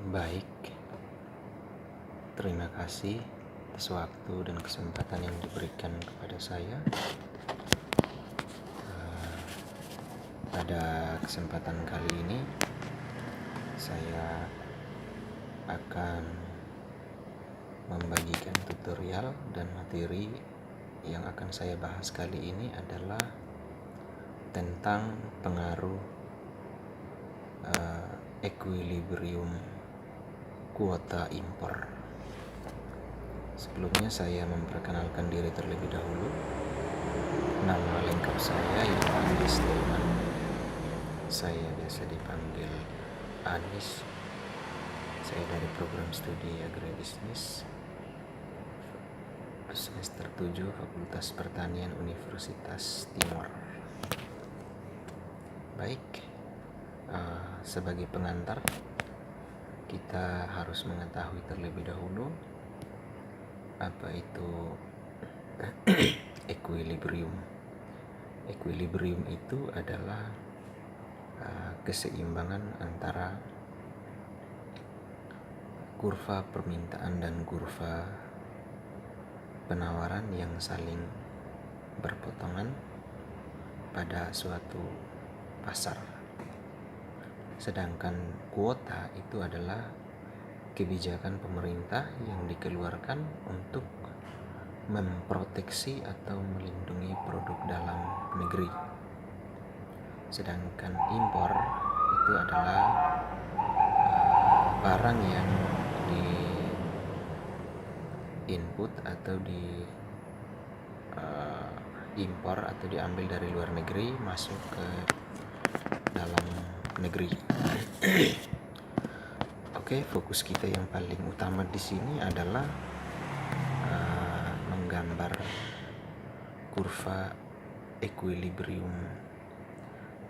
Baik, terima kasih atas waktu dan kesempatan yang diberikan kepada saya. Pada kesempatan kali ini, saya akan membagikan tutorial dan materi yang akan saya bahas kali ini adalah tentang pengaruh equilibrium kuota impor. Sebelumnya saya memperkenalkan diri terlebih dahulu. Nama lengkap saya ialah Anis Tilman. Saya biasa dipanggil Anis. Saya dari program studi agribisnis semester 7 Fakultas Pertanian Universitas Timor. Baik, sebagai pengantar kita harus mengetahui terlebih dahulu apa itu equilibrium. Equilibrium itu adalah keseimbangan antara kurva permintaan dan kurva penawaran yang saling berpotongan pada suatu pasar. Sedangkan kuota itu adalah kebijakan pemerintah yang dikeluarkan untuk memproteksi atau melindungi produk dalam negeri. Sedangkan impor itu adalah barang yang di input atau di impor atau diambil dari luar negeri masuk ke dalam negeri. Oke, fokus kita yang paling utama di sini adalah menggambar kurva equilibrium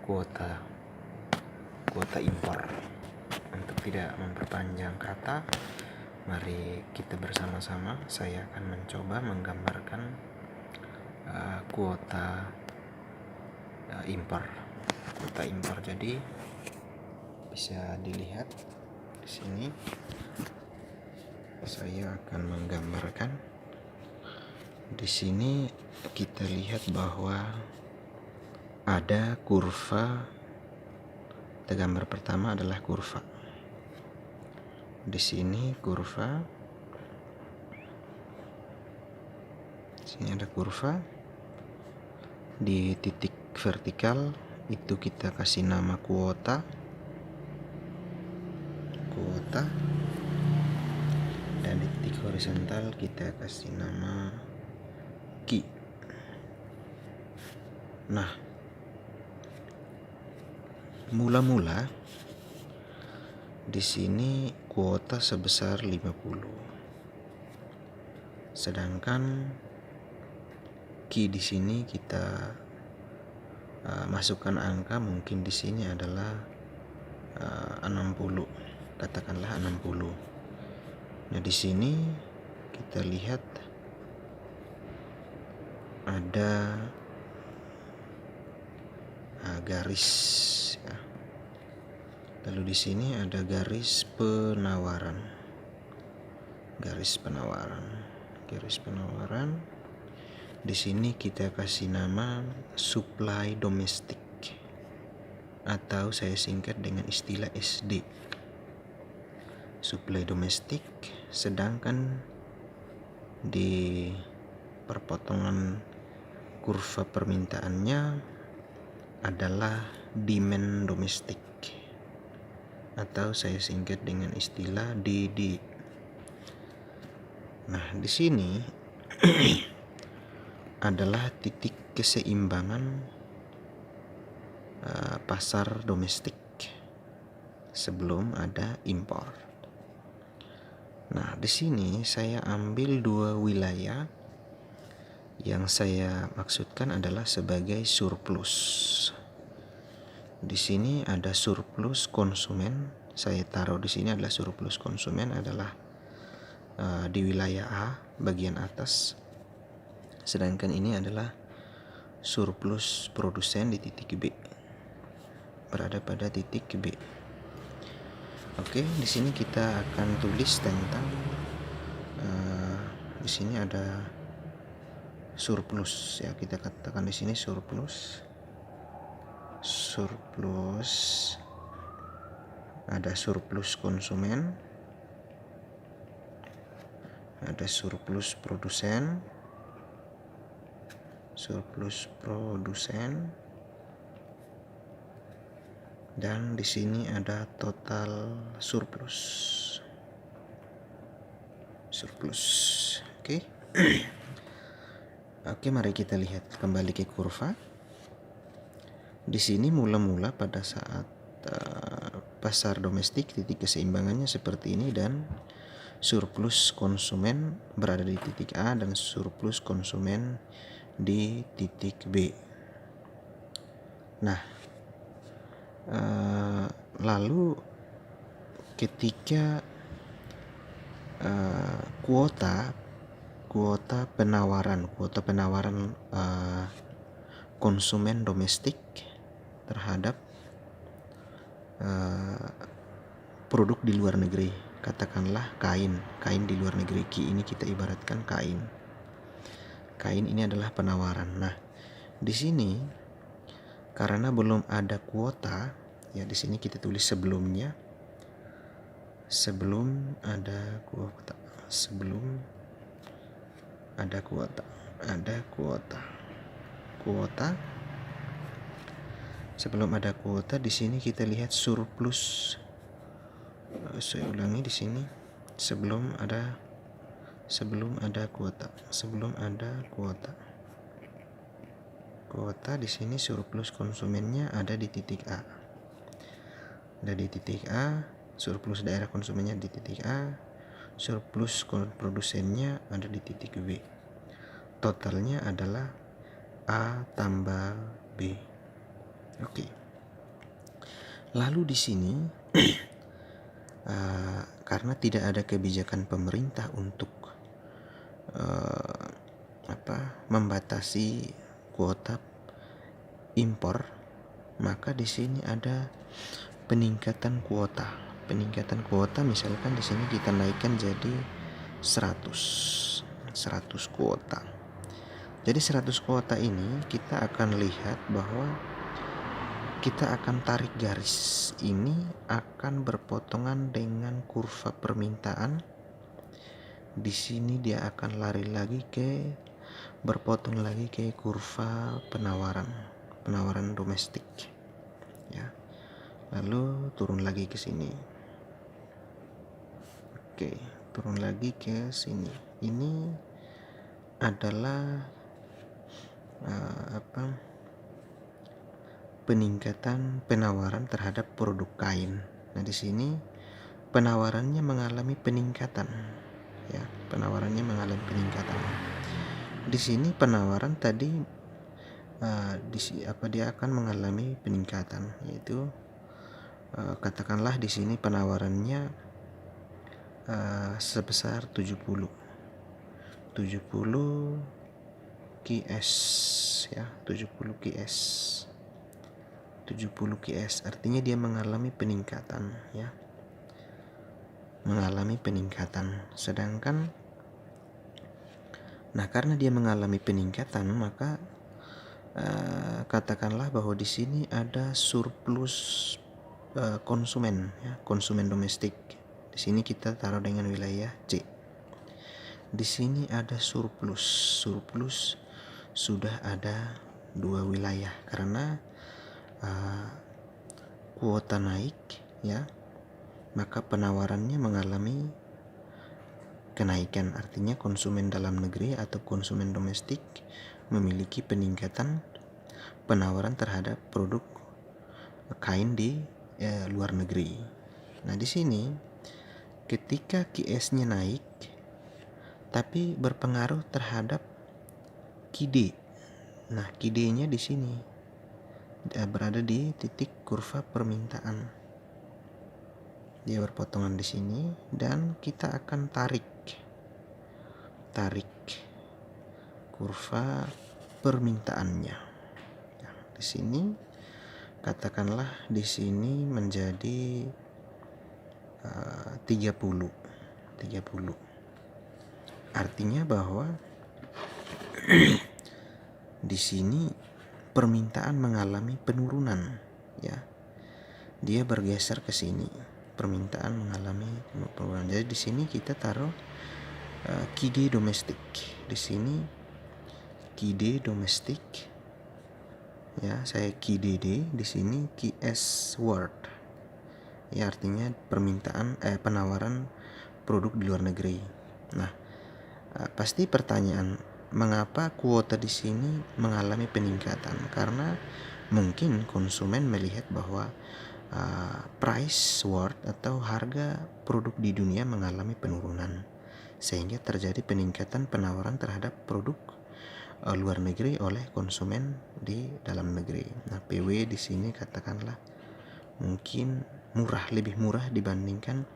kuota impor. Untuk tidak memperpanjang kata, mari kita bersama-sama. Saya akan mencoba menggambarkan kuota impor. Kuota impor jadi bisa dilihat di sini. Saya akan menggambarkan. Di sini kita lihat bahwa ada kurva. Gambar pertama adalah kurva. Di sini kurva. Di sini ada kurva. Di titik vertikal itu kita kasih nama kuota. Dan di titik horizontal kita kasih nama Q. Nah, mula-mula di sini kuota sebesar 50. Sedangkan Q di sini kita masukkan angka, mungkin di sini adalah 60. Katakanlah 60. Nah, di sini kita lihat ada garis ya. Lalu di sini ada garis penawaran. Di sini kita kasih nama supply domestik atau saya singkat dengan istilah SD. Supply domestik, sedangkan di perpotongan kurva permintaannya adalah demand domestik atau saya singkat dengan istilah DD. Nah, di sini adalah titik keseimbangan pasar domestik sebelum ada impor. Nah, di sini saya ambil dua wilayah yang saya maksudkan adalah sebagai surplus. Di sini ada surplus konsumen. Saya taruh di sini adalah surplus konsumen adalah di wilayah A bagian atas. Sedangkan ini adalah surplus produsen di titik B. Berada pada titik B. Oke, di sini kita akan tulis tentang di sini ada surplus ya, kita katakan di sini surplus. Ada surplus konsumen, ada surplus produsen, dan di sini ada total surplus. Oke. Oke, mari kita lihat kembali ke kurva. Di sini mula-mula pada saat pasar domestik titik keseimbangannya seperti ini, dan surplus konsumen berada di titik A dan surplus konsumen di titik B. Nah, lalu ketika kuota penawaran konsumen domestik terhadap produk di luar negeri, katakanlah kain di luar negeri. Ini kita ibaratkan kain ini adalah penawaran. Nah, di sini karena belum ada kuota ya, di sini kita tulis sebelum ada kuota. Di sini kita lihat surplus. Saya ulangi, di sini sebelum ada kuota di sini surplus konsumennya ada di titik A. Surplus daerah konsumennya di titik A, surplus produsennya ada di titik B. Totalnya adalah A tambah B. Oke. Lalu di sini karena tidak ada kebijakan pemerintah untuk membatasi kuota impor, maka di sini ada peningkatan kuota. Misalkan di sini kita naikkan jadi 100 kuota. Jadi 100 kuota ini kita akan lihat bahwa kita akan tarik garis ini akan berpotongan dengan kurva permintaan. Di sini dia akan lari lagi berpotong lagi ke kurva penawaran domestik ya. Lalu turun lagi ke sini. Oke, turun lagi ke sini. Ini adalah peningkatan penawaran terhadap produk kain. Nah, di sini penawarannya mengalami peningkatan ya. Di sini penawaran tadi dia akan mengalami peningkatan, yaitu katakanlah di sini penawarannya sebesar 70 QS ya, 70 QS artinya dia mengalami peningkatan ya. Sedangkan karena dia mengalami peningkatan, maka katakanlah bahwa di sini ada surplus konsumen domestik. Di sini kita taruh dengan wilayah C. Di sini ada surplus sudah ada 2 wilayah karena kuota naik ya, maka penawarannya mengalami kenaikan. Artinya konsumen dalam negeri atau konsumen domestik memiliki peningkatan penawaran terhadap produk kain di luar negeri. Nah, di sini ketika QS-nya naik tapi berpengaruh terhadap QD. Nah, QD-nya di sini berada di titik kurva permintaan. Dia berpotongan di sini dan kita akan tarik kurva permintaannya. Nah, di sini katakanlah di sini menjadi 30. Artinya bahwa di sini permintaan mengalami penurunan, ya. Dia bergeser ke sini. Permintaan mengalami penurunan. Jadi di sini kita taruh KD domestik. Di sini KD domestik. Ya, saya KDD, di sini KS word. Ya, artinya penawaran produk di luar negeri. Nah, pasti pertanyaan, mengapa kuota di sini mengalami peningkatan? Karena mungkin konsumen melihat bahwa price word atau harga produk di dunia mengalami penurunan, sehingga terjadi peningkatan penawaran terhadap produk luar negeri oleh konsumen di dalam negeri. Nah, PW di sini katakanlah mungkin lebih murah dibandingkan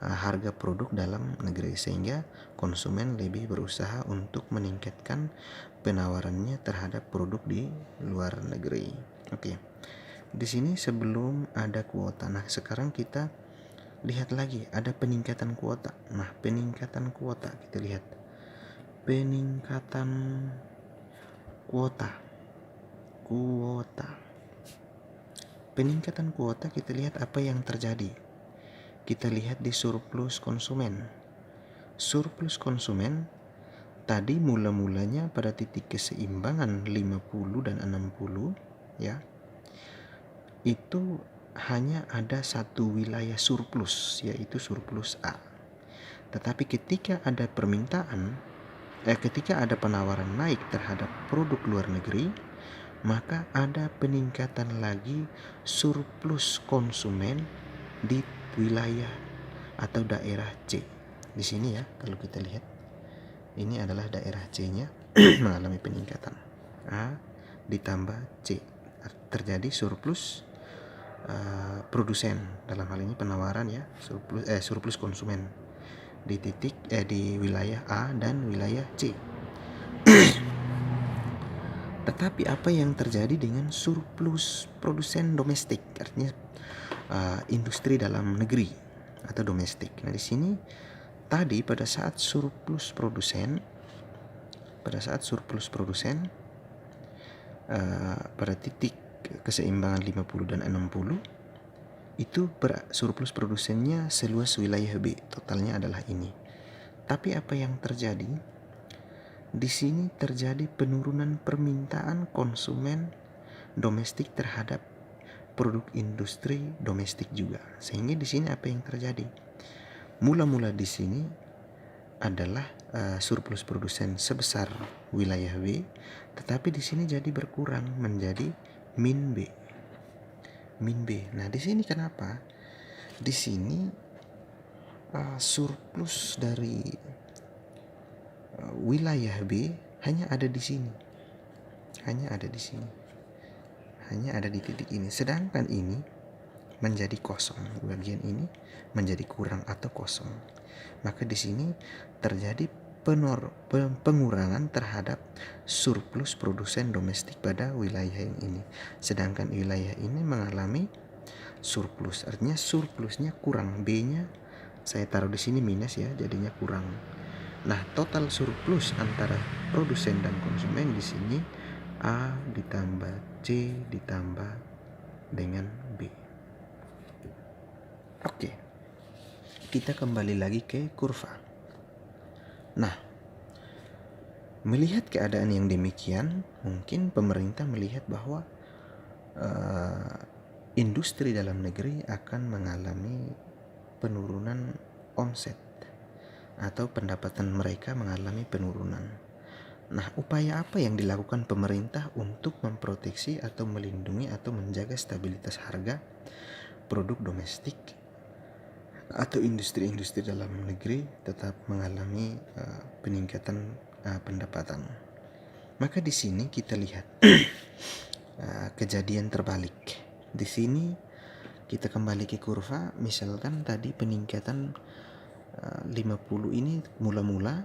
harga produk dalam negeri, sehingga konsumen lebih berusaha untuk meningkatkan penawarannya terhadap produk di luar negeri. Oke. Di sini sebelum ada kuota. Nah, sekarang kita lihat lagi ada peningkatan kuota. Nah, peningkatan kuota kita lihat. Peningkatan kuota. Peningkatan kuota, kita lihat apa yang terjadi. Kita lihat di surplus konsumen. Surplus konsumen tadi mula-mulanya pada titik keseimbangan 50 dan 60, ya. Itu hanya ada satu wilayah surplus, yaitu surplus A. Tetapi ketika ada ketika ada penawaran naik terhadap produk luar negeri, maka ada peningkatan lagi surplus konsumen di wilayah atau daerah C. Di sini ya, kalau kita lihat, ini adalah daerah C-nya mengalami peningkatan. A ditambah C, terjadi surplus produsen, dalam hal ini penawaran ya, surplus konsumen di wilayah A dan wilayah C. Tetapi apa yang terjadi dengan surplus produsen domestik, artinya industri dalam negeri atau domestik. Nah, di sini tadi pada saat surplus produsen pada titik keseimbangan 50 dan 60, itu surplus produsennya seluas wilayah B, totalnya adalah ini. Tapi apa yang terjadi? Di sini terjadi penurunan permintaan konsumen domestik terhadap produk industri domestik juga. Sehingga di sini apa yang terjadi? Mula-mula di sini adalah surplus produsen sebesar wilayah B, tetapi di sini jadi berkurang menjadi min B. Nah, di sini kenapa? Di sini surplus dari wilayah B hanya ada di sini. Hanya ada di titik ini. Sedangkan ini menjadi kosong. Bagian ini menjadi kurang atau kosong. Maka di sini terjadi pengurangan terhadap surplus produsen domestik pada wilayah yang ini. Sedangkan wilayah ini mengalami surplus. Artinya surplusnya kurang. B-nya saya taruh di sini minus ya, jadinya kurang. Nah, total surplus antara produsen dan konsumen di sini A ditambah C ditambah dengan B. Oke. Kita kembali lagi ke kurva. Nah, melihat keadaan yang demikian, mungkin pemerintah melihat bahwa industri dalam negeri akan mengalami penurunan omset atau pendapatan mereka mengalami penurunan. Nah, upaya apa yang dilakukan pemerintah untuk memproteksi atau melindungi atau menjaga stabilitas harga produk domestik atau industri-industri dalam negeri tetap mengalami peningkatan pendapatan? Maka di sini kita lihat kejadian terbalik. Di sini kita kembali ke kurva, misalkan tadi peningkatan 50 ini mula-mula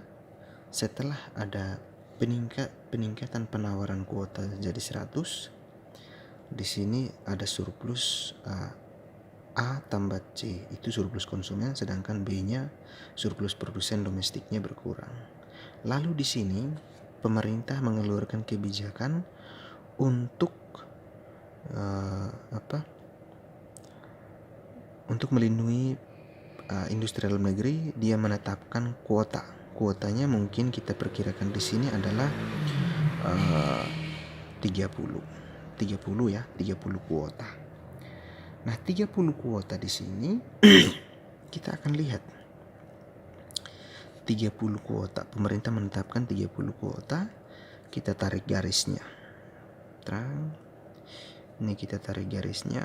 setelah ada peningkatan penawaran kuota jadi 100. Di sini ada surplus A tambah C itu surplus konsumen, sedangkan B-nya surplus produsen domestiknya berkurang. Lalu di sini pemerintah mengeluarkan kebijakan untuk untuk melindungi industri dalam negeri. Dia menetapkan kuota. Kuotanya mungkin kita perkirakan di sini adalah 30 ya, 30 kuota. Nah, 30 kuota di sini kita akan lihat 30 kuota. Pemerintah menetapkan 30 kuota. Kita tarik garisnya. Terang. Ini kita tarik garisnya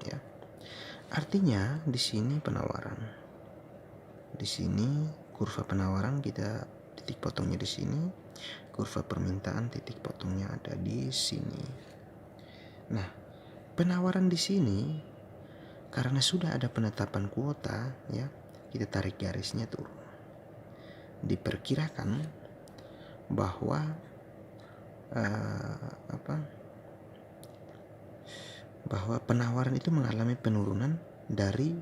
ya. Artinya di sini penawaran. Di sini kurva penawaran kita titik potongnya di sini. Kurva permintaan titik potongnya ada di sini. Nah, penawaran di sini karena sudah ada penetapan kuota ya, kita tarik garisnya turun. Diperkirakan bahwa bahwa penawaran itu mengalami penurunan dari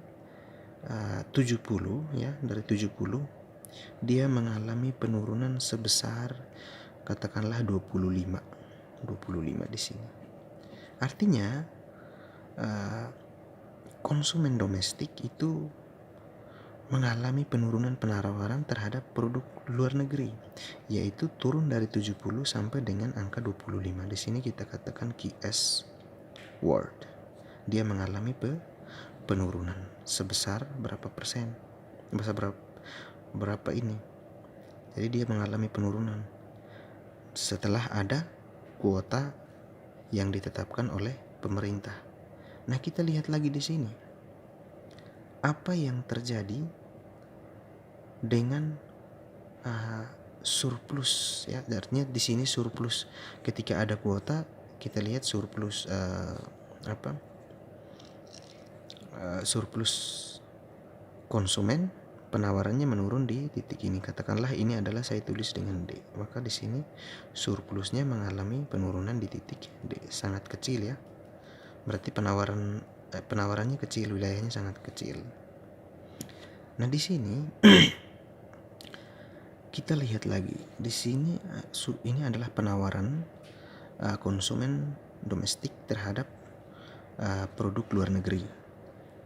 70 ya, dari 70 dia mengalami penurunan sebesar katakanlah 25 di sini. Artinya konsumen domestik itu mengalami penurunan penawaran terhadap produk luar negeri, yaitu turun dari 70 sampai dengan angka 25. Di sini kita katakan KS World. Dia mengalami penurunan sebesar berapa persen? Berapa ini? Jadi dia mengalami penurunan setelah ada kuota yang ditetapkan oleh pemerintah. Nah, kita lihat lagi di sini. Apa yang terjadi dengan surplus ya? Artinya di sini surplus ketika ada kuota, kita lihat surplus surplus konsumen, penawarannya menurun di titik ini. Katakanlah ini adalah saya tulis dengan D. Maka di sini surplusnya mengalami penurunan di titik D, sangat kecil ya. Berarti penawarannya kecil, wilayahnya sangat kecil. Nah, di sini kita lihat lagi. Di sini ini adalah penawaran konsumen domestik terhadap produk luar negeri.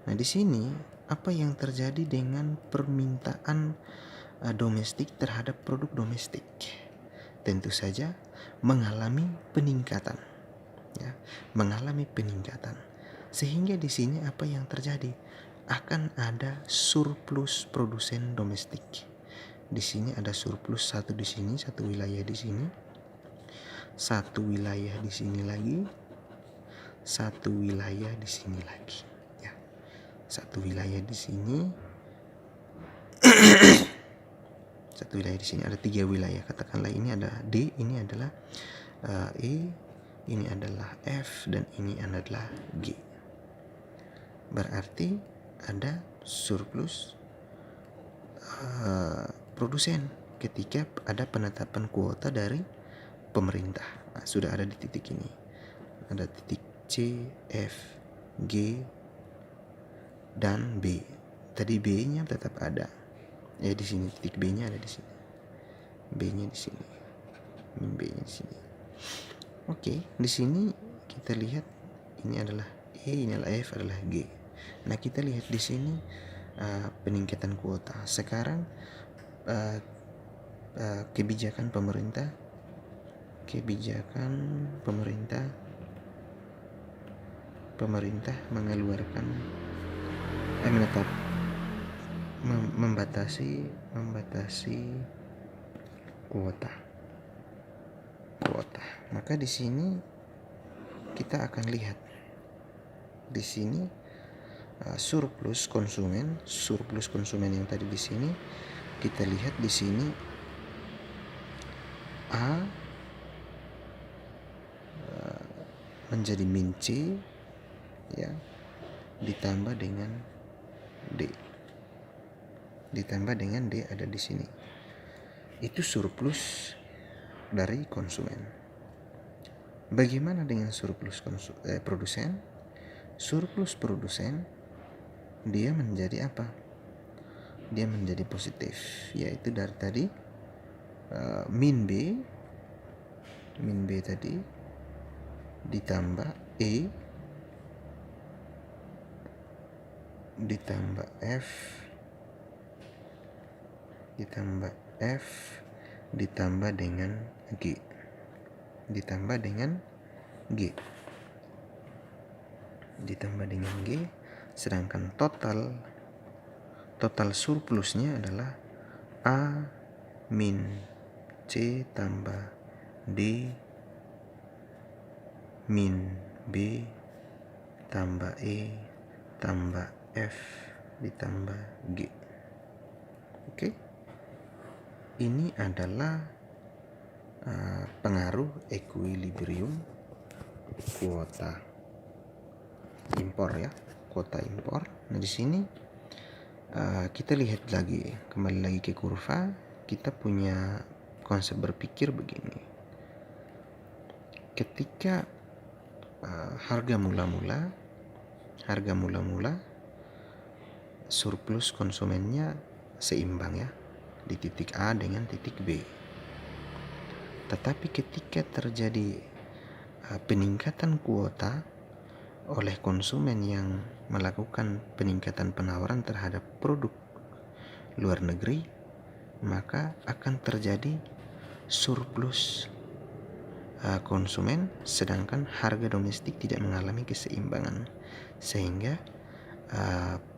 Nah, di sini apa yang terjadi dengan permintaan domestik terhadap produk domestik? Tentu saja mengalami peningkatan, ya, mengalami peningkatan. Sehingga di sini apa yang terjadi? Akan ada surplus produsen domestik. Di sini ada surplus satu di sini, satu wilayah di sini, satu wilayah di sini lagi, satu wilayah di sini lagi. Ya, satu wilayah di sini, satu wilayah di sini, ada 3 wilayah. Katakanlah ini ada D, ini adalah E, ini adalah F, dan ini adalah G. Berarti ada surplus produsen ketika ada penetapan kuota dari pemerintah. Nah, sudah ada di titik ini. Ada titik C, F, G, dan B. Tadi B-nya tetap ada. Ya, di sini titik B-nya ada di sini. B-nya di sini. B-nya di sini. Oke, di sini kita lihat ini adalah E, ini adalah F, adalah G. Nah, kita lihat di sini peningkatan kuota. Sekarang kebijakan pemerintah mengeluarkan membatasi kuota. Maka di sini kita akan lihat di sini surplus konsumen yang tadi di sini kita lihat di sini A menjadi min C ya, ditambah dengan D ada di sini. Itu surplus dari konsumen. Bagaimana dengan produsen? Surplus produsen dia menjadi apa? Dia menjadi positif, yaitu dari tadi min B tadi ditambah E ditambah F ditambah dengan G sedangkan total surplusnya adalah A min C tambah D min B tambah E tambah F ditambah G. Oke. Ini adalah pengaruh equilibrium kuota impor ya, kuota impor. Nah, di sini kita lihat kembali lagi ke kurva. Kita punya konsep berpikir begini. Ketika harga mula-mula surplus konsumennya seimbang ya, di titik A dengan titik B. Tetapi ketika terjadi peningkatan kuota oleh konsumen yang melakukan peningkatan penawaran terhadap produk luar negeri, maka akan terjadi surplus konsumen, sedangkan harga domestik tidak mengalami keseimbangan, sehingga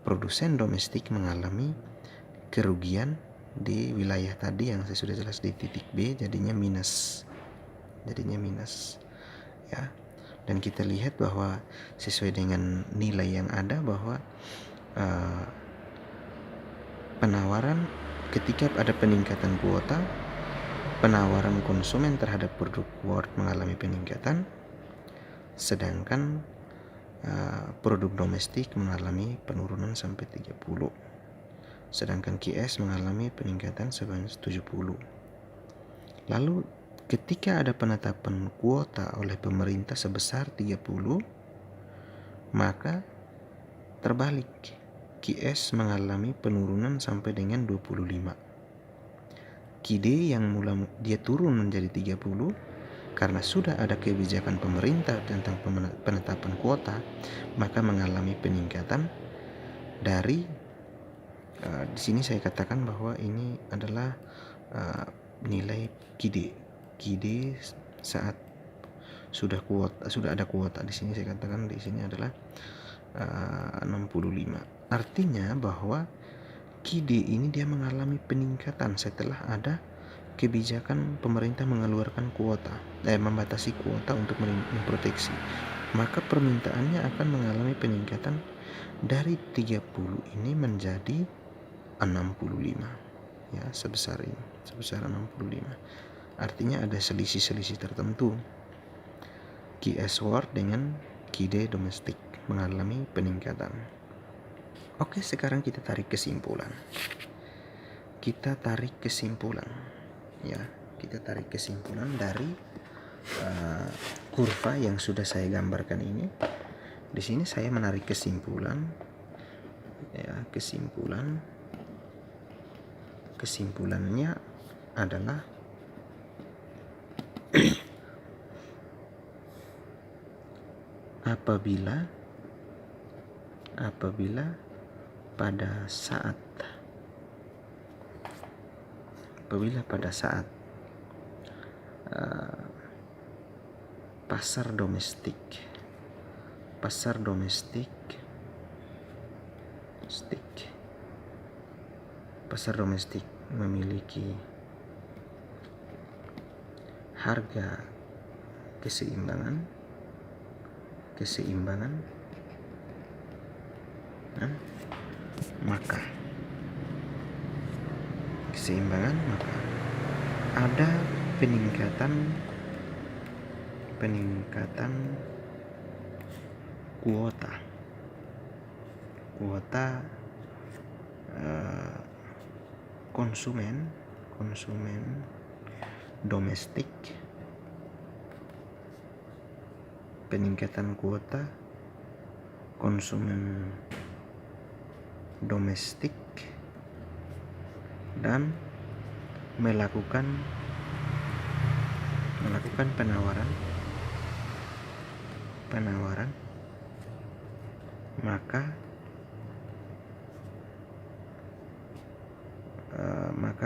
produsen domestik mengalami kerugian di wilayah tadi yang saya sudah jelas di titik B, jadinya minus ya. Dan kita lihat bahwa sesuai dengan nilai yang ada bahwa penawaran, ketika ada peningkatan kuota, penawaran konsumen terhadap produk Word mengalami peningkatan, sedangkan produk domestik mengalami penurunan sampai 30, sedangkan QS mengalami peningkatan sebanyak 70. Lalu ketika ada penetapan kuota oleh pemerintah sebesar 30, maka terbalik, QS mengalami penurunan sampai dengan 25. QD yang dia turun menjadi 30 karena sudah ada kebijakan pemerintah tentang penetapan kuota, maka mengalami peningkatan dari di sini saya katakan bahwa ini adalah nilai QD saat sudah ada kuota. Di sini saya katakan di sini adalah 65. Artinya bahwa QD ini dia mengalami peningkatan setelah ada kebijakan pemerintah mengeluarkan kuota, membatasi kuota untuk memproteksi. Maka permintaannya akan mengalami peningkatan dari 30 ini menjadi 65 ya, sebesar 65. Artinya ada selisih tertentu. QS World dengan QD domestik mengalami peningkatan. Oke, sekarang kita tarik kesimpulan dari kurva yang sudah saya gambarkan ini. Di sini saya menarik kesimpulannya adalah apabila pada saat pasar domestik memiliki harga keseimbangan, maka ada peningkatan kuota konsumen domestik peningkatan kuota konsumen domestik dan melakukan penawaran, maka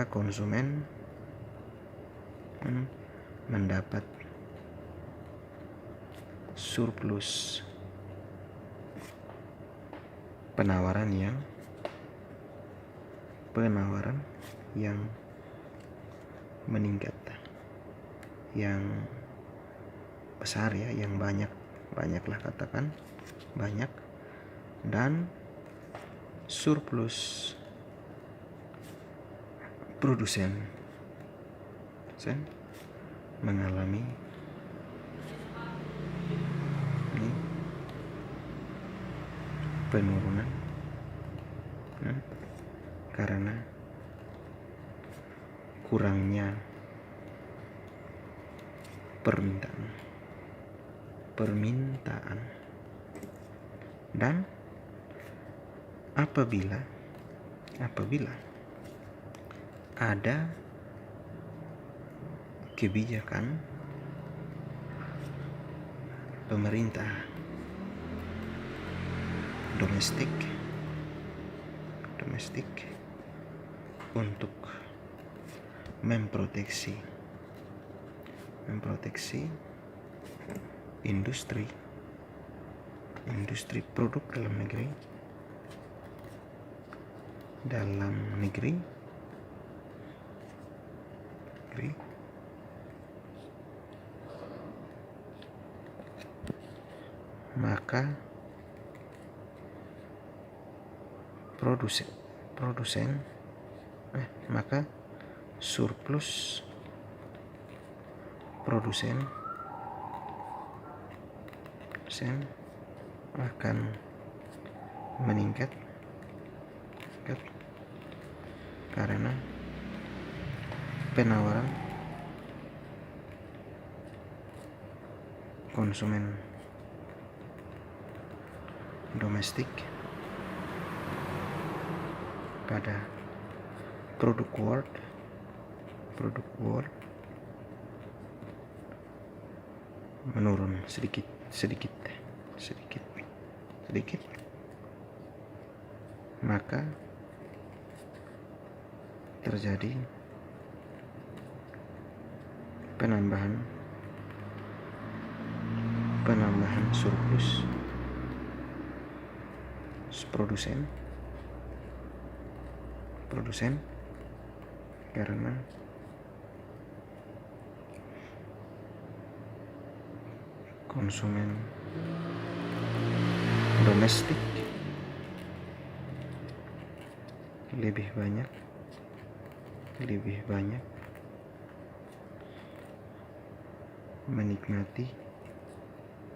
konsumen mendapat surplus penawaran yang meningkat, yang besar ya, yang banyaklah katakan banyak, dan surplus produsen mengalami penurunan karena kurangnya permintaan. Dan apabila ada kebijakan pemerintah domestik untuk memproteksi industri produk dalam negeri, maka maka surplus produsen akan meningkat karena penawaran konsumen domestik pada produk World menurun sedikit, maka terjadi penambahan surplus produsen karena konsumen domestik lebih banyak menikmati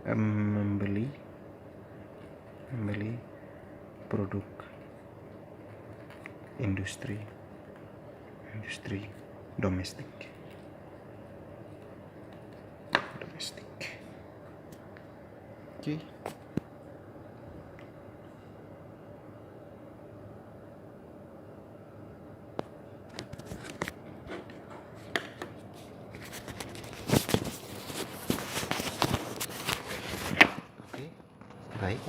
membeli produk industri domestik. Oke. Baik.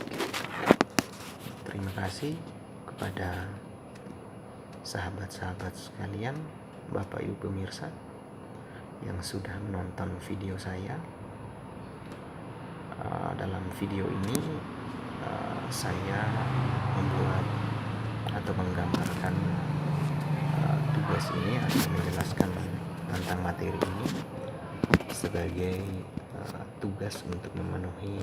Terima kasih kepada sahabat-sahabat sekalian, Bapak Ibu pemirsa yang sudah menonton video saya. Dalam video ini saya membuat atau menggambarkan tugas ini atau menjelaskan tentang materi ini sebagai tugas untuk memenuhi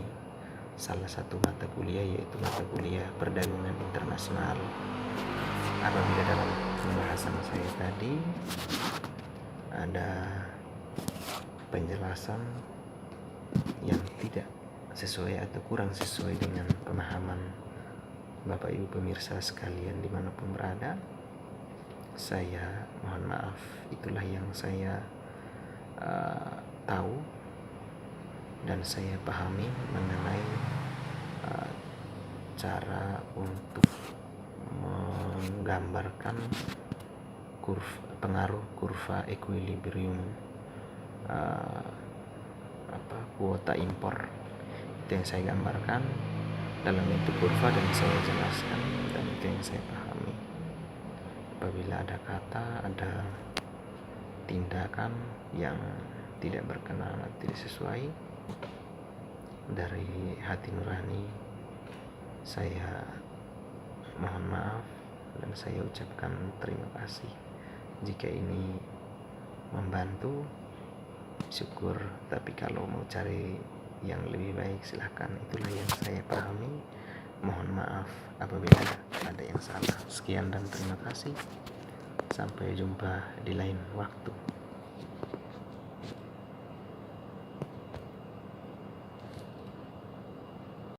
salah satu mata kuliah, yaitu mata kuliah Perdagangan Internasional. Apabila dalam pembahasan saya tadi ada penjelasan yang tidak sesuai atau kurang sesuai dengan pemahaman Bapak Ibu pemirsa sekalian dimanapun berada, saya mohon maaf. Itulah yang saya tahu dan saya pahami mengenai cara untuk menggambarkan pengaruh kurva equilibrium kuota impor. Itu yang saya gambarkan dalam bentuk kurva dan saya jelaskan, dan itu yang saya pahami. Apabila ada kata, ada tindakan yang tidak berkenan atau tidak sesuai, dari hati nurani saya mohon maaf dan saya ucapkan terima kasih. Jika ini membantu, syukur. Tapi kalau mau cari yang lebih baik, silahkan. Itulah yang saya pahami. Mohon maaf apabila ada yang salah. Sekian dan terima kasih. Sampai jumpa di lain waktu.